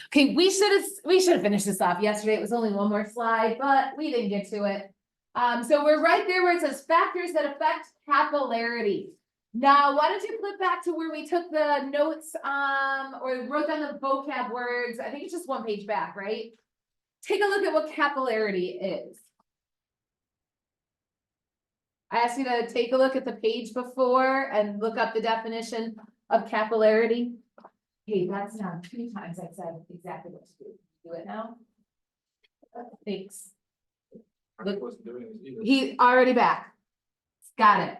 Okay, we should have finished this off yesterday. It was only one more slide, but we didn't get to it. So we're right there where it says factors that affect capillarity. Now, why don't you flip back to where we took the notes, or wrote down the vocab words? I think it's just one page back, right? Take a look at what capillarity is. I asked you to take a look at the page before and look up the definition of capillarity. Hey, that's now 2 times I said exactly what to do. Do it now. Thanks. Rick wasn't doing this either. He already back. Got it.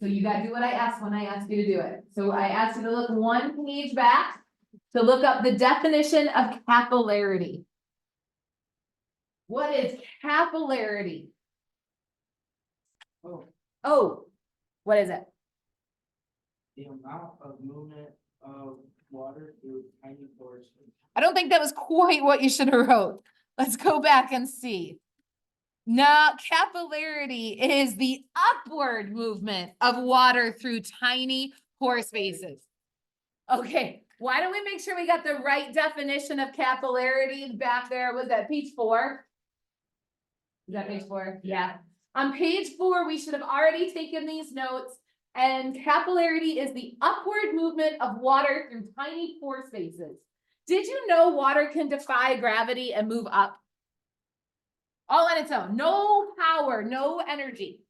So you gotta do what I asked when I asked you to do it. So I asked you to look one page back to look up the definition of capillarity. What is capillarity? Oh, what is it? The amount of movement of water through tiny pores. I don't think that was quite what you should have wrote. Let's go back and see. Now, capillarity is the upward movement of water through tiny pore spaces. Okay, why don't we make sure we got the right definition of capillarity back there? Was that page 4? Is that page 4? Yeah. On page 4, we should have already taken these notes, and capillarity is the upward movement of water through tiny pore spaces. Did you know water can defy gravity and move up? All on its own, no power, no energy.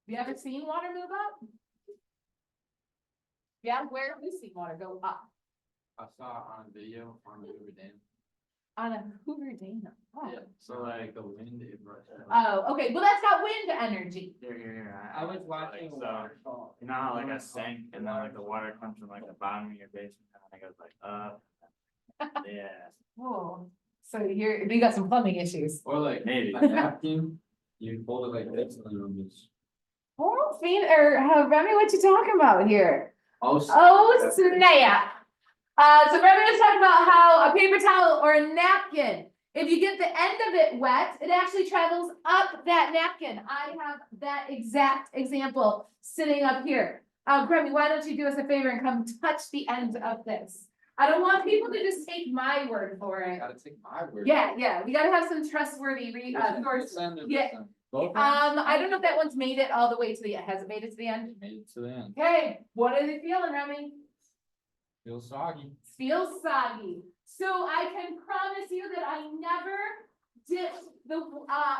Have you ever seen water move up? Yeah, where have you seen water go up? I saw it on a video on the Hoover Dam. On a Hoover Dam. Oh. Yeah, so like the wind it rushed. Oh, okay, well, that's got wind energy. Here. I was watching a so, waterfall. you know how like a sink and then like the water comes from like the bottom of your basement and it goes like up. Yeah, Whoa, so you got some plumbing issues. Or like Maybe. a napkin, you fold it like this and then just. Oh, Remy, what you talking about here? Oh, Oh, snap. So Remy was talking about how a paper towel or a napkin, if you get the end of it wet, it actually travels up that napkin. I have that exact example sitting up here. Remy, why don't you do us a favor and come touch the end of this? I don't want people to just take my word for it. Gotta take my word. Yeah, we gotta have some trustworthy sources. Yeah. I don't know if that one's made it all the way to the, has it made it to the end? Made it to the end. Okay, what are they feeling, Remy? Feels soggy. Feels soggy. So I can promise you that I never dipped the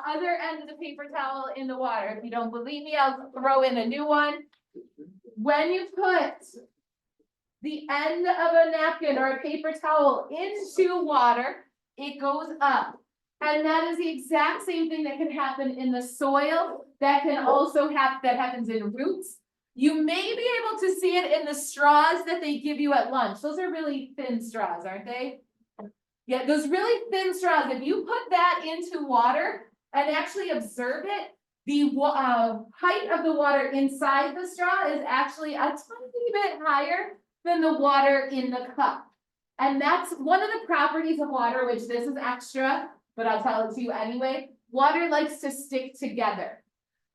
other end of the paper towel in the water. If you don't believe me, I'll throw in a new one. When you put the end of a napkin or a paper towel into water, it goes up. And that is the exact same thing that can happen in the soil. That can also that happens in roots. You may be able to see it in the straws that they give you at lunch. Those are really thin straws, aren't they? Yeah, those really thin straws. If you put that into water and actually observe it, the height of the water inside the straw is actually a tiny bit higher than the water in the cup. And that's one of the properties of water, which this is extra, but I'll tell it to you anyway. Water likes to stick together.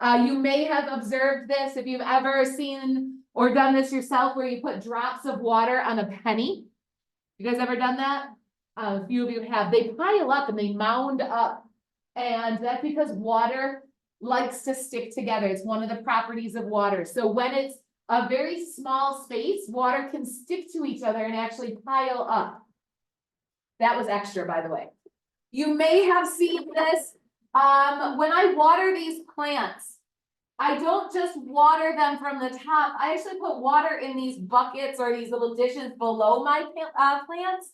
You may have observed this if you've ever seen or done this yourself, where you put drops of water on a penny. You guys ever done that? A few of you have. They pile up and they mound up. And that's because water likes to stick together. It's one of the properties of water. So when it's a very small space, water can stick to each other and actually pile up. That was extra, by the way. You may have seen this when I water these plants. I don't just water them from the top. I actually put water in these buckets or these little dishes below my plants,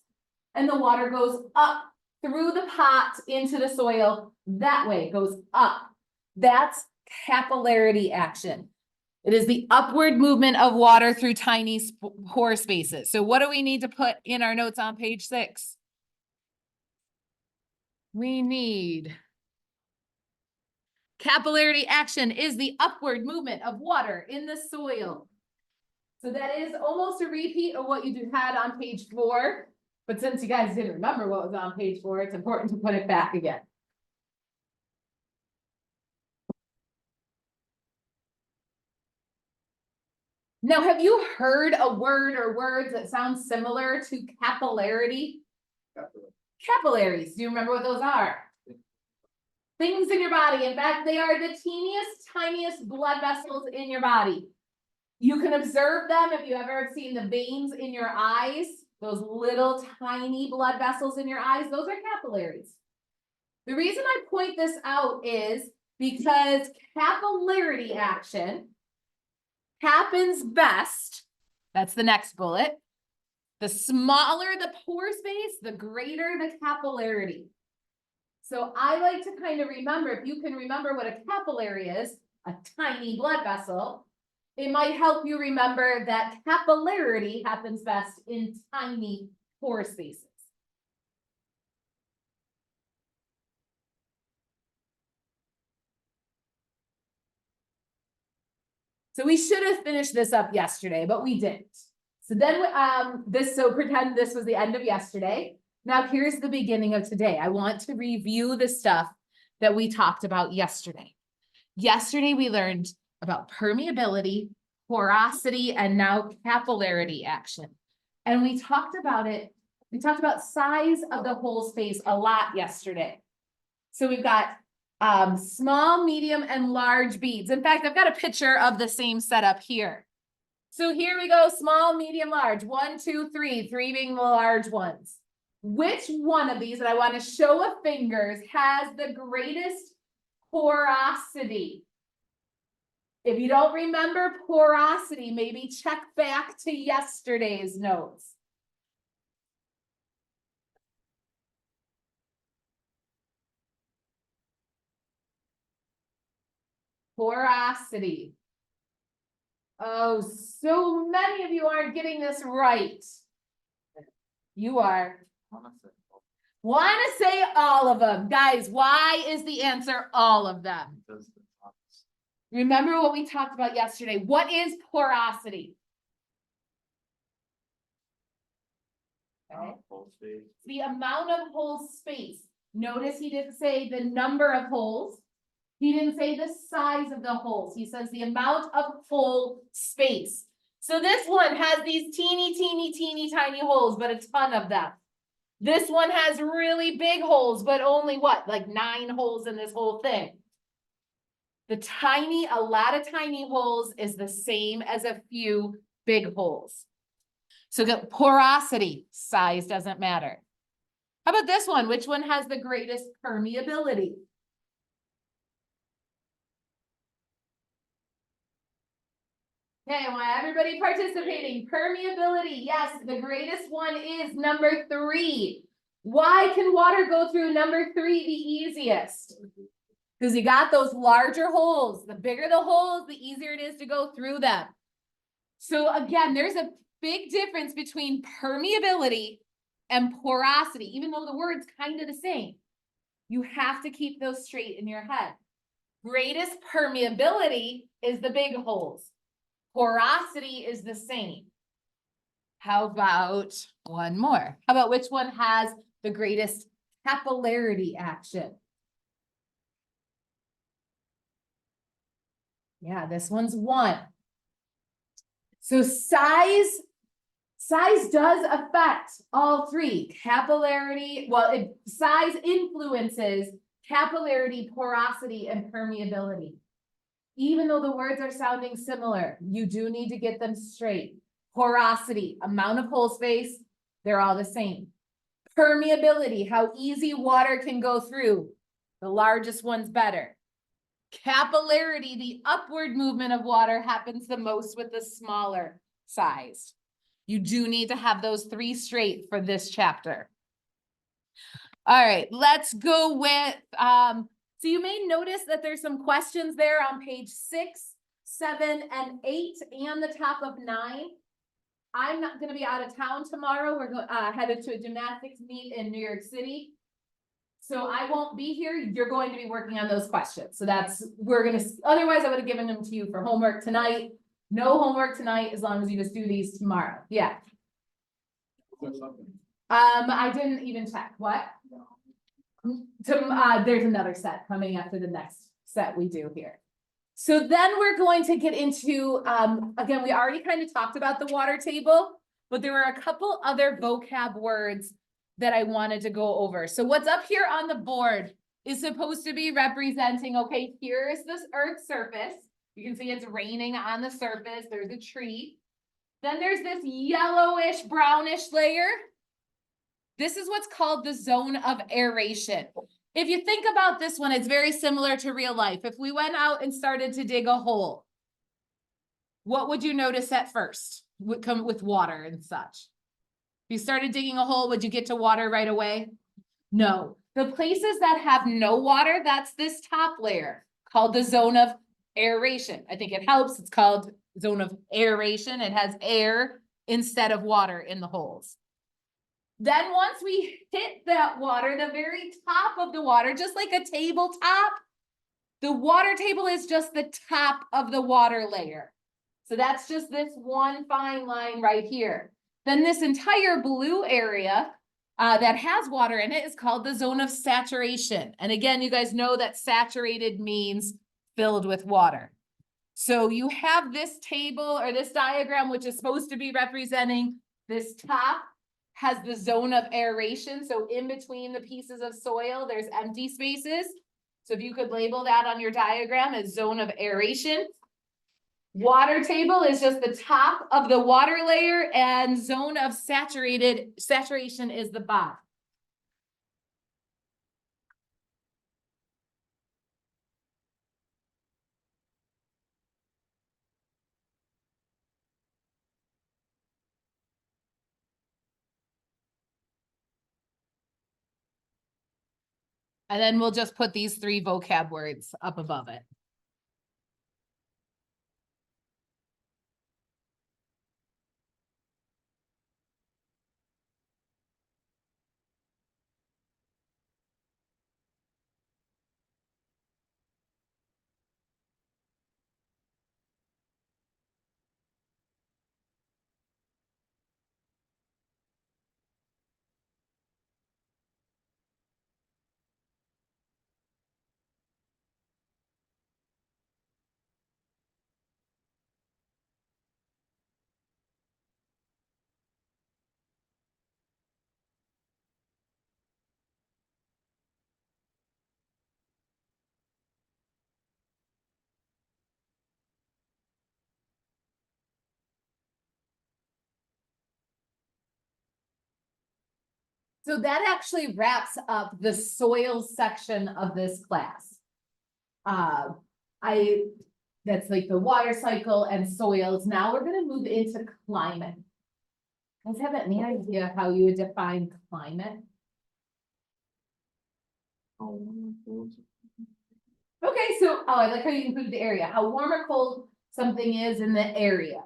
and the water goes up through the pot into the soil. That way it goes up. That's capillarity action. It is the upward movement of water through tiny pore spaces. So what do we need to put in our notes on page 6? We need capillarity action is the upward movement of water in the soil. So that is almost a repeat of what you had on page 4. But since you guys didn't remember what was on page 4, it's important to put it back again. Now, have you heard a word or words that sound similar to capillarity? Capillaries, do you remember what those are? Things in your body. In fact, they are the teeniest, tiniest blood vessels in your body. You can observe them if you ever have seen the veins in your eyes, those little tiny blood vessels in your eyes, those are capillaries. The reason I point this out is because capillarity action happens best, that's the next bullet. The smaller the pore space, the greater the capillarity. So I like to kind of remember, if you can remember what a capillary is, a tiny blood vessel, it might help you remember that capillarity happens best in tiny pore spaces. So we should have finished this up yesterday, but we didn't. So then, so pretend this was the end of yesterday. Now here's the beginning of today. I want to review the stuff that we talked about yesterday. Yesterday, we learned about permeability, porosity, and now capillarity action. And we talked about it. We talked about size of the hole space a lot yesterday. So we've got small, medium, and large beads. In fact, I've got a picture of the same setup here. So here we go, small, medium, large, 1, 2, 3, 3 being the large ones. Which one of these, and I want to show of fingers, has the greatest porosity? If you don't remember porosity, maybe check back to yesterday's notes. Porosity. Oh, so many of you aren't getting this right. You are. Want to say all of them. Guys, why is the answer all of them? Remember what we talked about yesterday. What is porosity? Okay. It's the amount of hole space. Notice he didn't say the number of holes. He didn't say the size of the holes. He says the amount of hole space. So this one has these teeny tiny holes, but a ton of them. This one has really big holes, but only what? Like 9 holes in this whole thing. A lot of tiny holes is the same as a few big holes. So the porosity, size doesn't matter. How about this one? Which one has the greatest permeability? Okay, I want everybody participating. Permeability, yes, the greatest one is number 3. Why can water go through number 3 the easiest? Because you got those larger holes. The bigger the holes, the easier it is to go through them. So again, there's a big difference between permeability and porosity, even though the word's kind of the same. You have to keep those straight in your head. Greatest permeability is the big holes. Porosity is the same. How about one more? How about which one has the greatest capillarity action? Yeah, this one's 1. So size does affect all 3. Capillarity, size influences capillarity, porosity, and permeability. Even though the words are sounding similar, you do need to get them straight. Porosity, amount of hole space, they're all the same. Permeability, how easy water can go through. The largest one's better. Capillarity, the upward movement of water happens the most with the smaller size. You do need to have those 3 straight for this chapter. All right, let's go with, so you may notice that there's some questions there on page 6, 7, and 8, and the top of 9. I'm not going to be out of town tomorrow. We're headed to a gymnastics meet in New York City. So I won't be here. You're going to be working on those questions. So otherwise I would have given them to you for homework tonight. No homework tonight, as long as you just do these tomorrow. Yeah. I didn't even check. What? There's another set coming after the next set we do here. So then we're going to get into, again, we already kind of talked about the water table, but there were a couple other vocab words that I wanted to go over. So what's up here on the board is supposed to be representing, okay, here is this Earth's surface. You can see it's raining on the surface. There's a tree. Then there's this yellowish, brownish layer. This is what's called the zone of aeration. If you think about this one, it's very similar to real life. If we went out and started to dig a hole, what would you notice at first? Would come with water and such. If you started digging a hole, would you get to water right away? No. The places that have no water, that's this top layer called the zone of aeration. I think it helps. It's called zone of aeration. It has air instead of water in the holes. Then once we hit that water, the very top of the water, just like a tabletop, the water table is just the top of the water layer. So that's just this one fine line right here. Then this entire blue area that has water in it is called the zone of saturation. And again, you guys know that saturated means filled with water. So you have this table or this diagram, which is supposed to be representing this top has the zone of aeration. So in between the pieces of soil, there's empty spaces. So if you could label that on your diagram as zone of aeration. Water table is just the top of the water layer, and zone of saturation is the bottom. And then we'll just put these 3 vocab words up above it. So that actually wraps up the soil section of this class. That's like the water cycle and soils. Now we're gonna move into climate. You guys have any idea how you would define climate? Okay, so, I like how you include the area, how warm or cold something is in the area.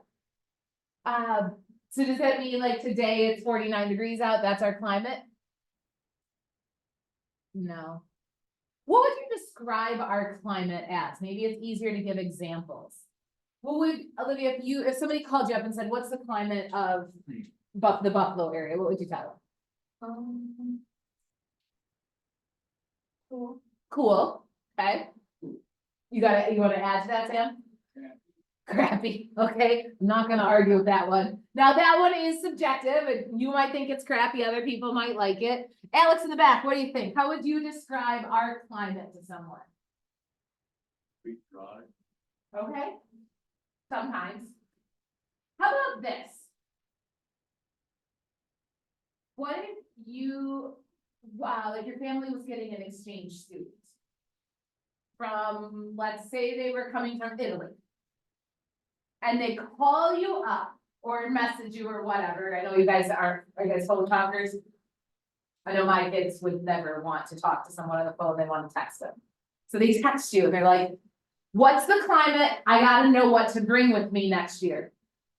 So does that mean like today it's 49 degrees out, that's our climate? No. What would you describe our climate as? Maybe it's easier to give examples. What would, Olivia, if somebody called you up and said, what's the climate of the Buffalo area, what would you tell them? Cool. Cool, okay. You wanna add to that, Sam? Crappy, okay, I'm not gonna argue with that one. Now, that one is subjective, and you might think it's crappy, other people might like it. Alex in the back, what do you think? How would you describe our climate to someone? Dry. Okay, sometimes. How about this? What if you, like your family was getting an exchange student from, let's say they were coming from Italy. And they call you up or message you or whatever. I know you guys are you guys phone talkers? I know my kids would never want to talk to someone on the phone, they want to text them. So they text you and they're like, what's the climate? I gotta know what to bring with me next year.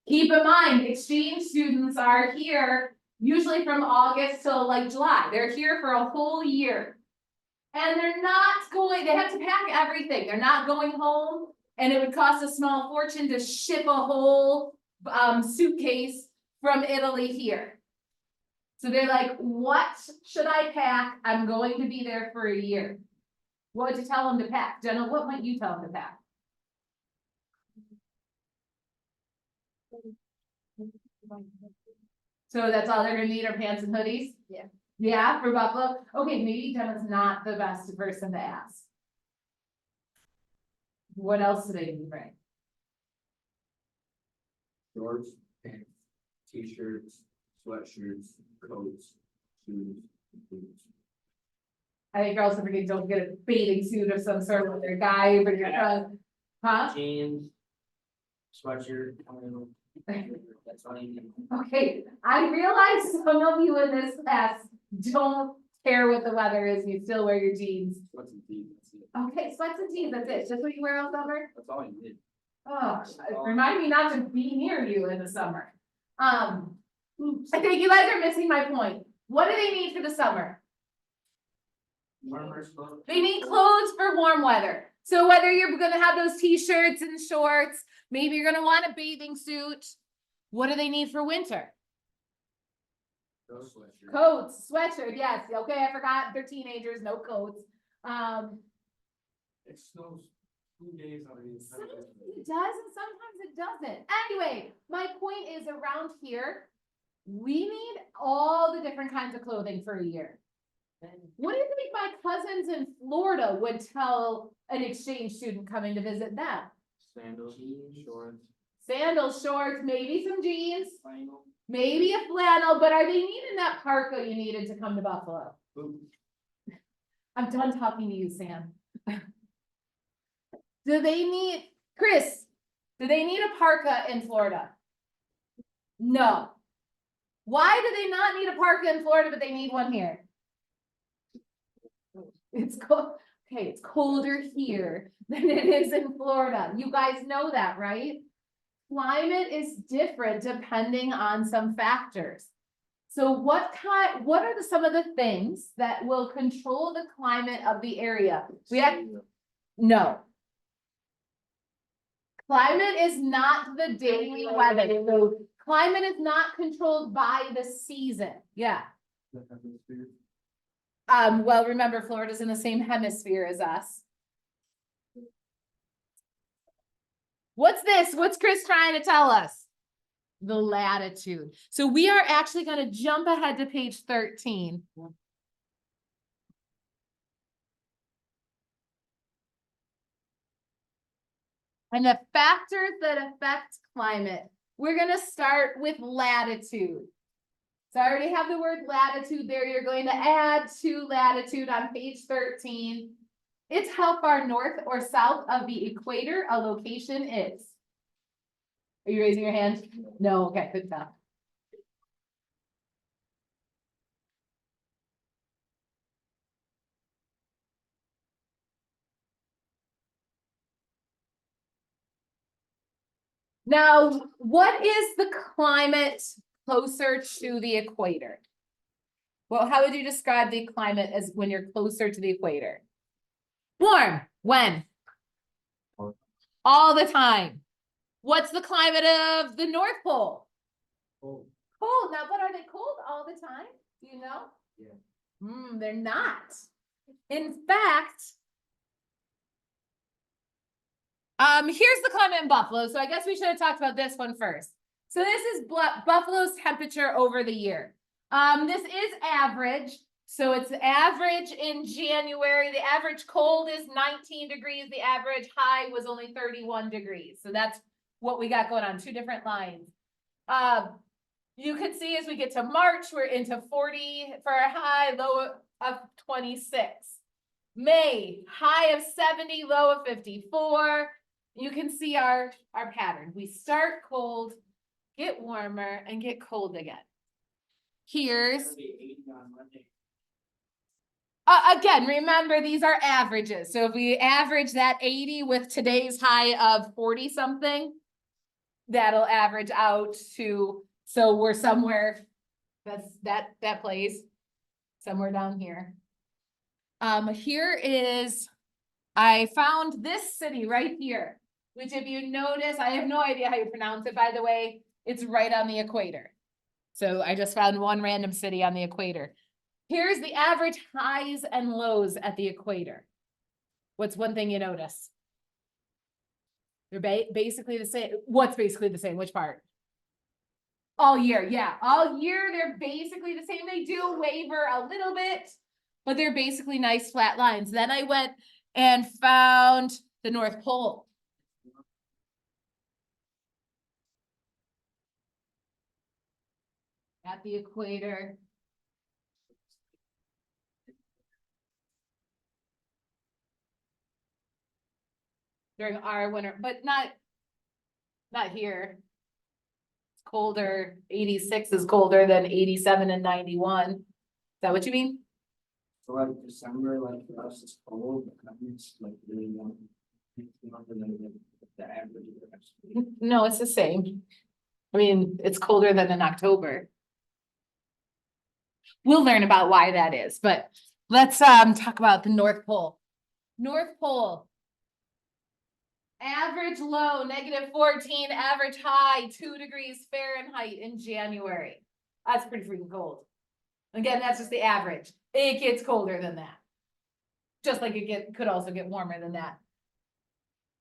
Keep in mind, exchange students are here usually from August till like July. They're here for a whole year. And they're not going, they have to pack everything. They're not going home. And it would cost a small fortune to ship a whole suitcase from Italy here. So they're like, what should I pack? I'm going to be there for a year. What would you tell them to pack? Jenna, what might you tell them to pack? So that's all they're gonna need are pants and hoodies? Yeah. Yeah, for Buffalo? Okay, maybe Gemma's not the best person to ask. What else do they need to bring? Shorts, pants, t-shirts, sweatshirts, coats, shoes, boots. I think girls don't get a bathing suit of some sort with their guy, but you're, huh? Jeans, sweatshirt, that's all you need. Okay, I realize some of you in this class don't care what the weather is, you still wear your jeans. What's in teeth, that's it. Okay, sweats and jeans, that's it, just what you wear all summer? That's all you need. Oh, remind me not to be near you in the summer. I think you guys are missing my point. What do they need for the summer? Warmer clothes. They need clothes for warm weather. So whether you're gonna have those t-shirts and shorts, maybe you're gonna want a bathing suit. What do they need for winter? Those sweatshirts. Coats, sweatshirt, yes, okay, I forgot, they're teenagers, no coats. It snows 2 days already. Sometimes it does and sometimes it doesn't. Anyway, my point is around here, we need all the different kinds of clothing for a year. What do you think my cousins in Florida would tell an exchange student coming to visit them? Sandals, shorts. Sandals, shorts, maybe some jeans, Flannel, maybe a flannel, but are they needing that parka you needed to come to Buffalo? boots. I'm done talking to you, Sam. Do they need, Chris, do they need a parka in Florida? No. Why do they not need a parka in Florida, but they need one here? It's cold, okay, it's colder here than it is in Florida. You guys know that, right? Climate is different depending on some factors. So what are some of the things that will control the climate of the area? No. Climate is not the daily weather. So climate is not controlled by the season. Yeah. Well, remember, Florida's in the same hemisphere as us. What's this? What's Chris trying to tell us? The latitude. So we are actually going to jump ahead to page 13. And the factors that affect climate. We're going to start with latitude. So I already have the word latitude there. You're going to add to latitude on page 13. It's how far north or south of the equator a location is. Are you raising your hand? No, okay, good enough. Now, what is the climate closer to the equator? Well, how would you describe the climate as when you're closer to the equator? Warm. When? All the time. What's the climate of the North Pole? Oh, Cold. Now, but are they cold all the time? Do you know? yeah. They're not. In fact, here's the climate in Buffalo. So I guess we should have talked about this one first. So this is Buffalo's temperature over the year. This is average. So it's average in January. The average cold is 19 degrees. The average high was only 31 degrees. So that's what we got going on, two different lines. You can see as we get to March, we're into 40 for a high, low of 26. May, high of 70, low of 54. You can see our pattern. We start cold, get warmer, and get cold again. Here's, It's gonna be 80 on Monday. again, remember, these are averages. So if we average that 80 with today's high of 40 something, that'll average out to, so we're somewhere, that plays somewhere down here. Here is, I found this city right here, which if you notice, I have no idea how you pronounce it, by the way, it's right on the equator. So I just found one random city on the equator. Here's the average highs and lows at the equator. What's one thing you notice? They're basically the same. What's basically the same? Which part? All year, yeah, all year, they're basically the same, they do waver a little bit, but they're basically nice flat lines. Then I went and found the North Pole. At the equator. During our winter, but not here. It's colder, 86 is colder than 87 and 91. Is that what you mean? So like December, like for us, it's cold, but it's like really warm. It's not the average of the rest of the year. No, it's the same. I mean, it's colder than in October. We'll learn about why that is, but let's talk about the North Pole. North Pole. Average low, -14, average high, 2 degrees Fahrenheit in January. That's pretty freaking cold. Again, that's just the average. It gets colder than that. Just like could also get warmer than that.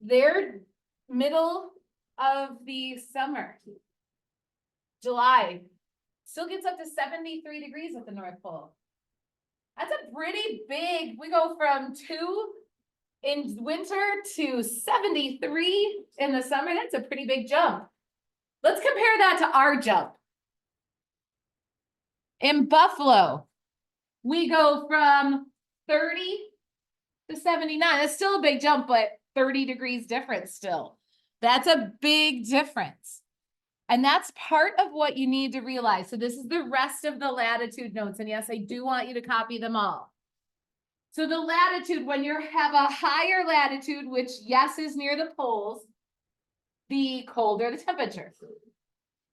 They're middle of the summer. July, still gets up to 73 degrees at the North Pole. That's a pretty big, we go from 2 in winter to 73 in the summer. That's a pretty big jump. Let's compare that to our jump. In Buffalo, we go from 30 to 79. That's still a big jump, but 30 degrees difference still. That's a big difference. And that's part of what you need to realize. So this is the rest of the latitude notes. And yes, I do want you to copy them all. So the latitude, when you have a higher latitude, which yes is near the poles, the colder the temperature.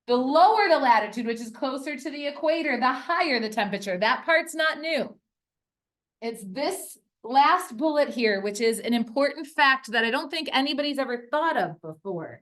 The lower the latitude, which is closer to the equator, the higher the temperature. That part's not new. It's this last bullet here, which is an important fact that I don't think anybody's ever thought of before.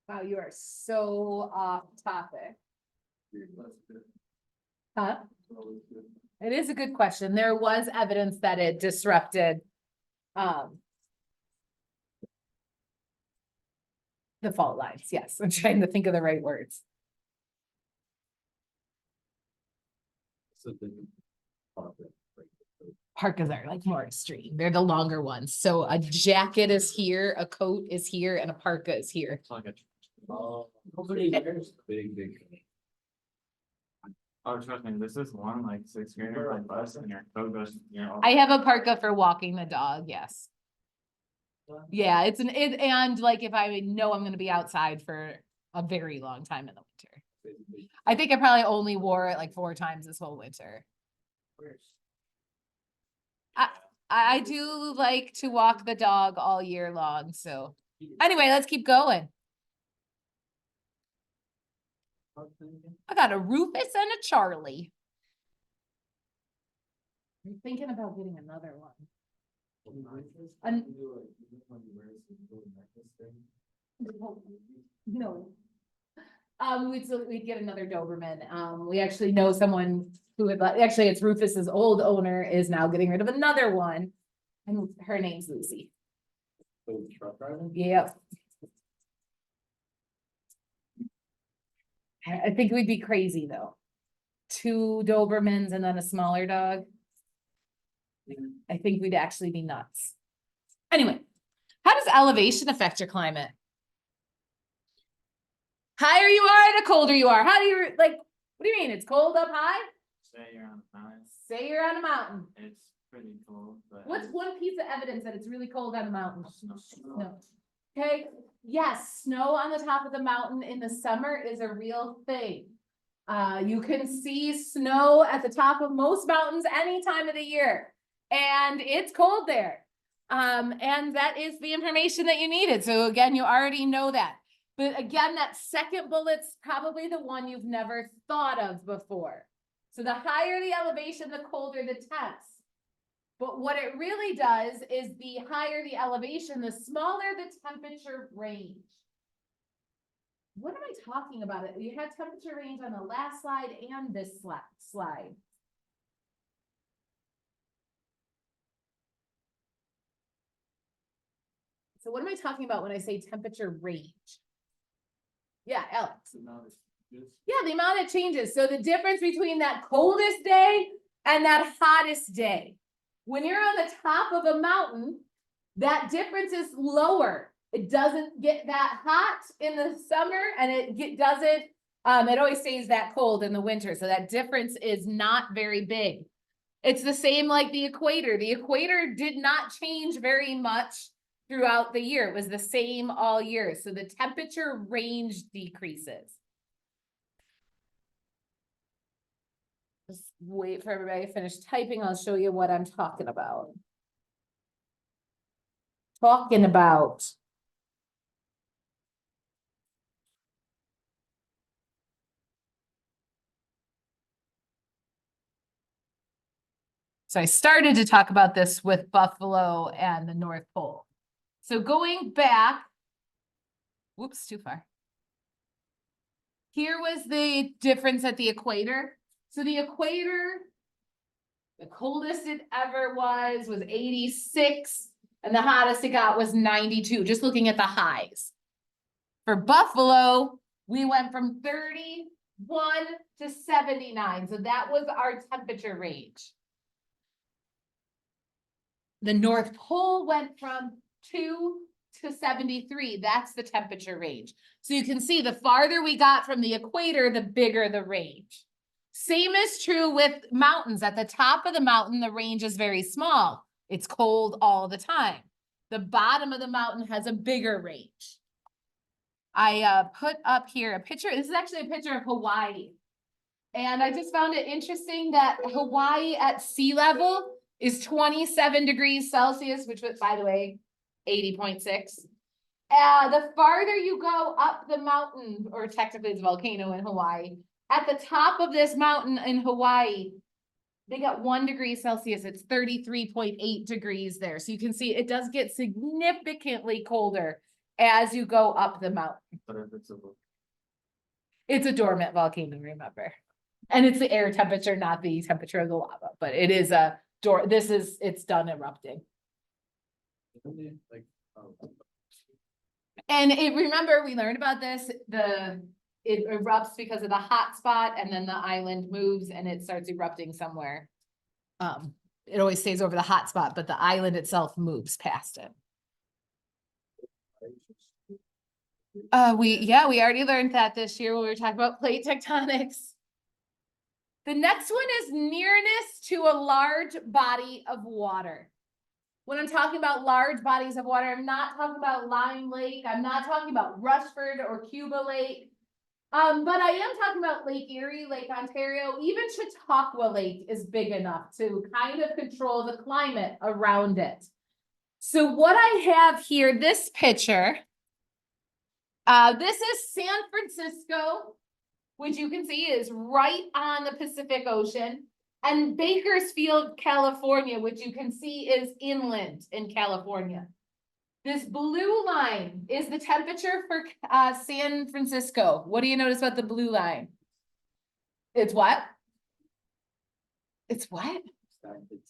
Wow, you are so off topic. Huh? It is a good question. There was evidence that it disrupted the fault lines. Yes, I'm trying to think of the right words. So the part that, like, Parkas are like more extreme. They're the longer ones. So a jacket is here, a coat is here, and a parka is here. it's like a. Nobody wears Big. Oh, trust me, this is one like 6th grader like bus and your coat goes, you know. I have a parka for walking the dog, yes. Yeah, and like if I know I'm gonna be outside for a very long time in the winter. I think I probably only wore it like 4 times this whole winter. I do like to walk the dog all year long, so. Anyway, let's keep going. I got a Rufus and a Charlie. I'm thinking about getting another one. No. We'd get another Doberman. We actually know someone who would, actually it's Rufus's old owner is now getting rid of another one. And her name's Lucy. Truck driving? Yep. I think we'd be crazy though. 2 Dobermans and then a smaller dog. I think we'd actually be nuts. Anyway, how does elevation affect your climate? Higher you are, the colder you are. How do you, like, what do you mean? It's cold up high? Say you're on the mountain, Say you're on a mountain. it's pretty cool, but. What's one piece of evidence that it's really cold on a mountain? Snow. No. Okay, yes, snow on the top of the mountain in the summer is a real thing. You can see snow at the top of most mountains any time of the year, and it's cold there. And that is the information that you needed. So again, you already know that. But again, that second bullet's probably the one you've never thought of before. So the higher the elevation, the colder the temps. But what it really does is the higher the elevation, the smaller the temperature range. What am I talking about? You had temperature range on the last slide and this slide. So what am I talking about when I say temperature range? Yeah, Alex. Yeah, the amount it changes. So the difference between that coldest day and that hottest day. When you're on the top of a mountain, that difference is lower. It doesn't get that hot in the summer and it always stays that cold in the winter. So that difference is not very big. It's the same like the equator. The equator did not change very much throughout the year. It was the same all year. So the temperature range decreases. Just wait for everybody to finish typing. I'll show you what I'm talking about. So I started to talk about this with Buffalo and the North Pole. So going back, whoops, too far. Here was the difference at the equator. So the equator, the coldest it ever was 86, and the hottest it got was 92, just looking at the highs. For Buffalo, we went from 31 to 79, so that was our temperature range. The North Pole went from 2 to 73. That's the temperature range. So you can see the farther we got from the equator, the bigger the range. Same is true with mountains. At the top of the mountain, the range is very small. It's cold all the time. The bottom of the mountain has a bigger range. I put up here a picture. This is actually a picture of Hawaii. And I just found it interesting that Hawaii at sea level is 27 degrees Celsius, which was, by the way, 80.6. The farther you go up the mountain, or technically it's a volcano in Hawaii, at the top of this mountain in Hawaii, they got 1 degree Celsius. It's 33.8 degrees there. So you can see it does get significantly colder as you go up the mountain. But if It's a dormant volcano, remember. And it's the air temperature, not the temperature of the lava, but it is a it's done erupting. like, And remember, we learned about this, it erupts because of the hot spot, and then the island moves and it starts erupting somewhere. It always stays over the hot spot, but the island itself moves past it. We already learned that this year when we were talking about plate tectonics. The next one is nearness to a large body of water. When I'm talking about large bodies of water, I'm not talking about Lime Lake. I'm not talking about Rushford or Cuba Lake. But I am talking about Lake Erie, Lake Ontario. Even Chautauqua Lake is big enough to kind of control the climate around it. So what I have here, this picture, this is San Francisco, which you can see is right on the Pacific Ocean, and Bakersfield, California, which you can see is inland in California. This blue line is the temperature for San Francisco. What do you notice about the blue line? It's what? It's what?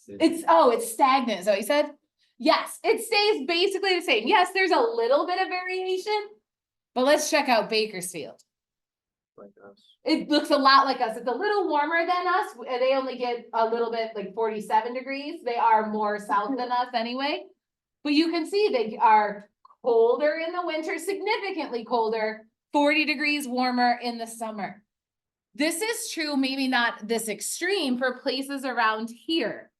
It's stagnant, is that what you said? Yes, it stays basically the same. Yes, there's a little bit of variation, but let's check out Bakersfield. like us. It looks a lot like us. It's a little warmer than us. They only get a little bit like 47 degrees. They are more south than us anyway. But you can see they are colder in the winter, significantly colder, 40 degrees warmer in the summer. This is true, maybe not this extreme, for places around here.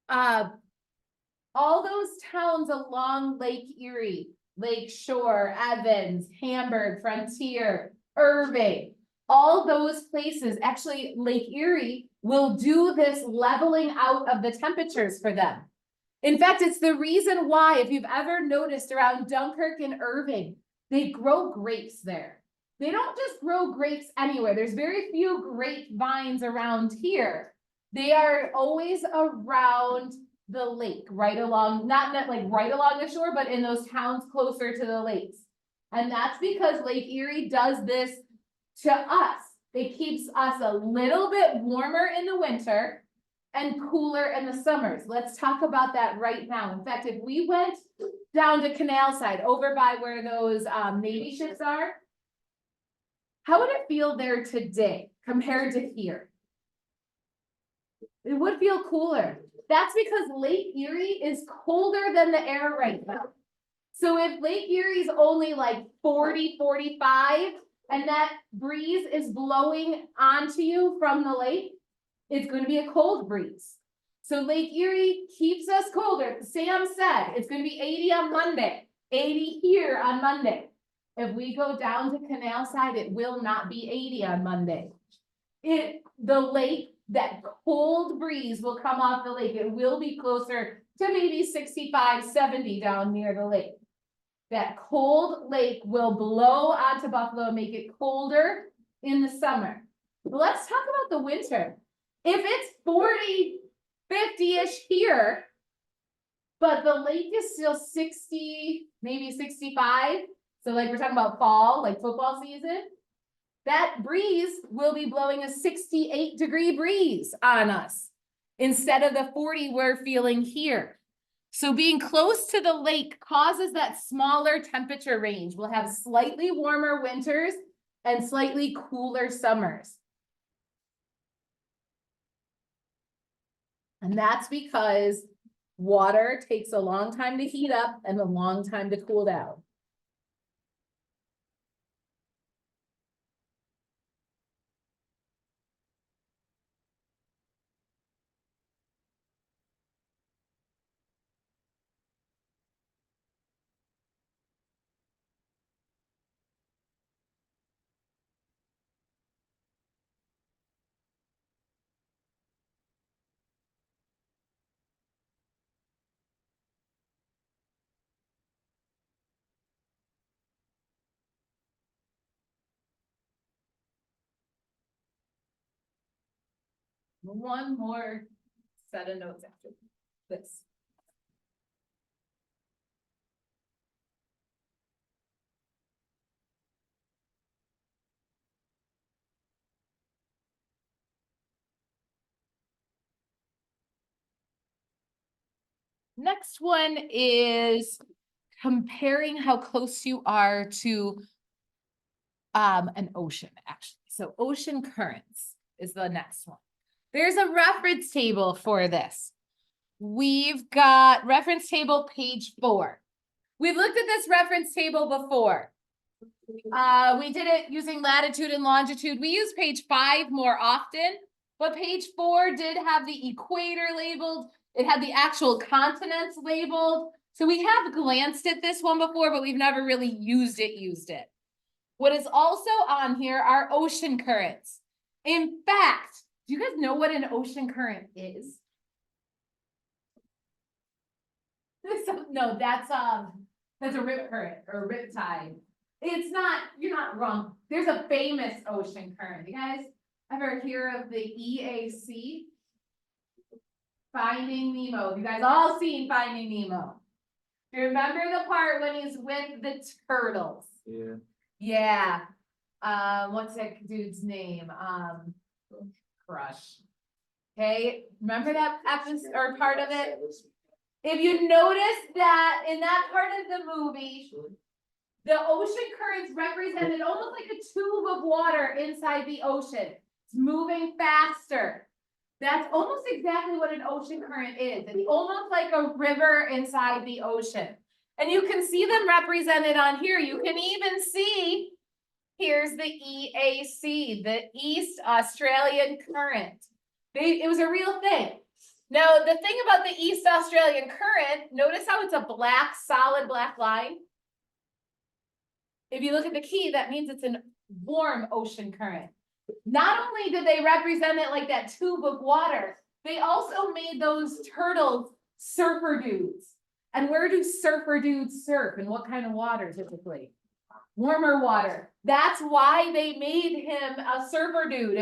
All those towns along Lake Erie, Lake Shore, Evans, Hamburg, Frontier, Irving. All those places, actually Lake Erie will do this leveling out of the temperatures for them. In fact, it's the reason why, if you've ever noticed around Dunkirk and Irving, they grow grapes there. They don't just grow grapes anywhere. There's very few grapevines around here. They are always around the lake, right along, not like right along the shore, but in those towns closer to the lakes. And that's because Lake Erie does this to us. It keeps us a little bit warmer in the winter and cooler in the summers. Let's talk about that right now. In fact, if we went down to Canal Side, over by where those Navy ships are, how would it feel there today compared to here? It would feel cooler. That's because Lake Erie is colder than the air right now. So if Lake Erie is only like 40, 45, and that breeze is blowing onto you from the lake, it's going to be a cold breeze. So Lake Erie keeps us colder. Sam said it's going to be 80 on Monday, 80 here on Monday. If we go down to Canal Side, it will not be 80 on Monday. The lake, that cold breeze will come off the lake. It will be closer to maybe 65, 70 down near the lake. That cold lake will blow onto Buffalo, make it colder in the summer. But let's talk about the winter. If it's 40, 50-ish here, but the lake is still 60, maybe 65. So like we're talking about fall, like football season, that breeze will be blowing a 68-degree breeze on us instead of the 40 we're feeling here. So being close to the lake causes that smaller temperature range. We'll have slightly warmer winters and slightly cooler summers. And that's because water takes a long time to heat up and a long time to cool down. One more set of notes after this. Next one is comparing how close you are to an ocean, actually. So ocean currents is the next one. There's a reference table for this. We've got reference table page 4. We've looked at this reference table before. We did it using latitude and longitude. We use page 5 more often, but page 4 did have the equator labeled. It had the actual continents labeled. So we have glanced at this one before, but we've never really used it. What is also on here are ocean currents. In fact, do you guys know what an ocean current is? No, that's a rip current or rip tide. It's not, you're not wrong. There's a famous ocean current. You guys ever hear of the EAC? Finding Nemo. You guys all seen Finding Nemo? You remember the part when he's with the turtles? Yeah. Yeah. What's that dude's name? Crush. Okay, remember that episode or part of it? If you notice that in that part of the movie, the ocean currents represented almost like a tube of water inside the ocean. It's moving faster. That's almost exactly what an ocean current is. It's almost like a river inside the ocean. And you can see them represented on here. You can even see, here's the EAC, the East Australian Current. It was a real thing. Now, the thing about the East Australian Current, notice how it's a black, solid black line? If you look at the key, that means it's a warm ocean current. Not only did they represent it like that tube of water, they also made those turtles surfer dudes. And where do surfer dudes surf and what kind of water typically? Warmer water. That's why they made him a surfer dude.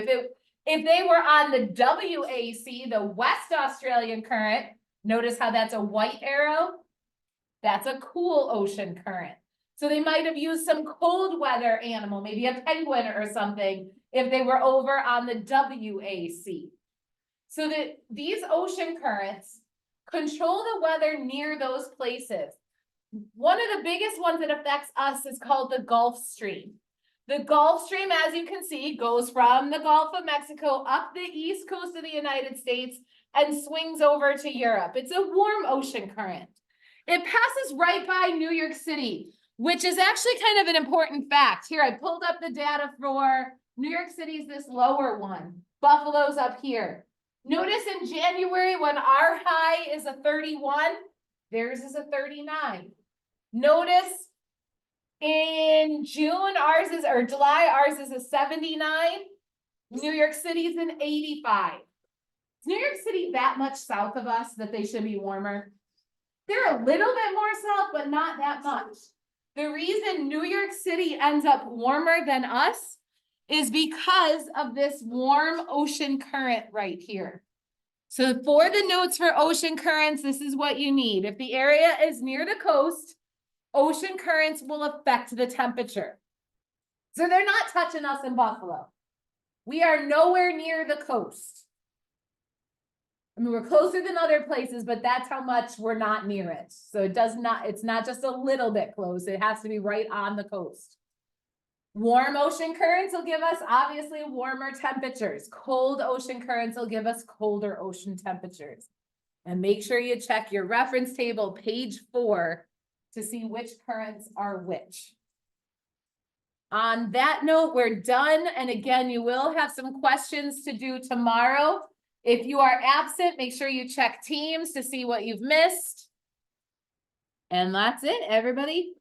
If they were on the WAC, the West Australian current, notice how that's a white arrow? That's a cool ocean current. So they might have used some cold weather animal, maybe a penguin or something, if they were over on the WAC. So that these ocean currents control the weather near those places. One of the biggest ones that affects us is called the Gulf Stream. The Gulf Stream, as you can see, goes from the Gulf of Mexico up the east coast of the United States and swings over to Europe. It's a warm ocean current. It passes right by New York City, which is actually kind of an important fact. Here, I pulled up the data for New York City's this lower one. Buffalo's up here. Notice in January when our high is a 31, theirs is a 39. Notice in June, July, ours is a 79. New York City's an 85. Is New York City that much south of us that they should be warmer? They're a little bit more south, but not that much. The reason New York City ends up warmer than us is because of this warm ocean current right here. So for the notes for ocean currents, this is what you need. If the area is near the coast, ocean currents will affect the temperature. So they're not touching us in Buffalo. We are nowhere near the coast. I mean, we're closer than other places, but that's how much we're not near it. So it's not just a little bit close. It has to be right on the coast. Warm ocean currents will give us obviously warmer temperatures. Cold ocean currents will give us colder ocean temperatures. And make sure you check your reference table, page 4, to see which currents are which. On that note, we're done. And again, you will have some questions to do tomorrow. If you are absent, make sure you check Teams to see what you've missed. And that's it, everybody.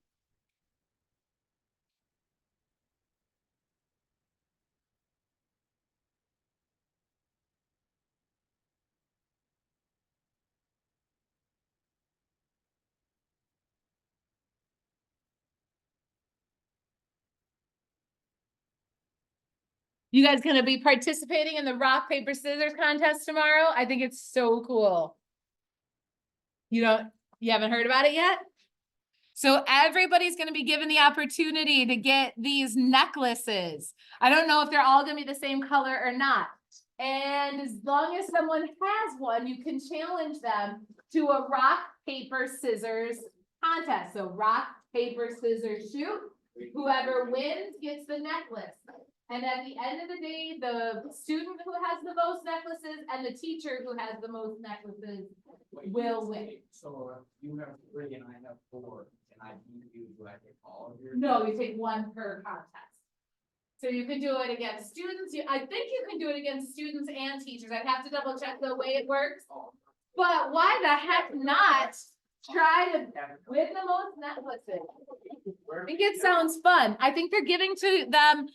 You guys gonna be participating in the rock, paper, scissors contest tomorrow? I think it's so cool. You haven't heard about it yet? So everybody's gonna be given the opportunity to get these necklaces. I don't know if they're all gonna be the same color or not. And as long as someone has one, you can challenge them to a rock, paper, scissors contest. So rock, paper, scissors, shoot. Whoever wins gets the necklace. And at the end of the day, the student who has the most necklaces and the teacher who has the most necklaces will win. So you have 3 and I have 4, and I do I take all of your? No, you take one per contest. So you can do it against students. I think you can do it against students and teachers. I'd have to double check the way it works. But why the heck not try to win the most necklaces? I think it sounds fun. I think they're giving to them